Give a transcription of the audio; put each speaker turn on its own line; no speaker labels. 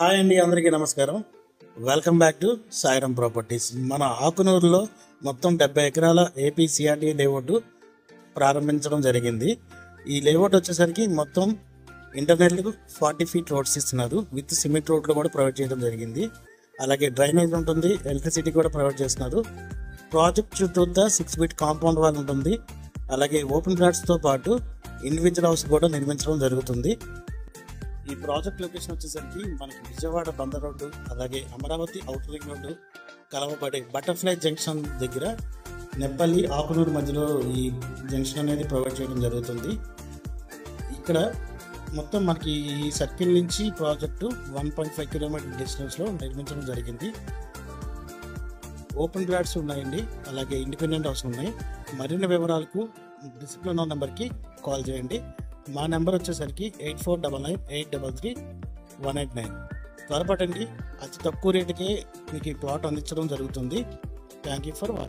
Hi అండి, అందరికీ నమస్కారం. Welcome back to Sairam properties. మన ఆకునూరులో మొత్తం 70 ఎకరాల ఏపీ సిఆర్టీ లేఅవుట్ ప్రారంభించడం జరిగింది. ఈ లేఅవుట్ వచ్చేసరికి మొత్తం ఇంటర్నెట్లకు 40 ఫీట్ రోడ్స్ ఇస్తున్నారు. విత్ సిమెంట్ రోడ్లు కూడా ప్రొవైడ్ చేయడం జరిగింది. అలాగే డ్రైనేజ్ ఉంటుంది, ఎలక్ట్రిసిటీ కూడా ప్రొవైడ్ చేస్తున్నారు. ప్రాజెక్ట్ చుట్టూతా 6 ఫీట్ కాంపౌండ్ వాల్ ఉంటుంది. అలాగే ఓపెన్ ప్లాట్స్తో పాటు ఇండివిజువల్ హౌస్ కూడా నిర్మించడం జరుగుతుంది. ఈ ప్రాజెక్ట్ లొకేషన్ వచ్చేసరికి మనకి విజయవాడ బందర్ రోడ్డు, అలాగే అమరావతి ఔటర్ రింగ్ రోడ్డు కలవబడే బటర్ఫ్లై జంక్షన్ దగ్గర నెప్పల్లి ఆకునూరు మధ్యలో ఈ జంక్షన్ అనేది ప్రొవైడ్ చేయడం జరుగుతుంది. ఇక్కడ మొత్తం మనకి ఈ సర్కిల్ నుంచి ప్రాజెక్టు 1.5 కిలోమీటర్ డిస్టెన్స్లో నిర్మించడం జరిగింది. ఓపెన్ ప్లాట్స్ ఉన్నాయండి, అలాగే ఇండిపెండెంట్ హౌస్ ఉన్నాయి. మరిన్ని వివరాలకు డిస్ప్లే నెంబర్కి కాల్ చేయండి. మా నెంబర్ వచ్చేసరికి 8499833189. త్వరపడండి, అతి తక్కువ రేటుకే మీకు ఈ ప్లాట్ అందించడం జరుగుతుంది. Thank you for watching.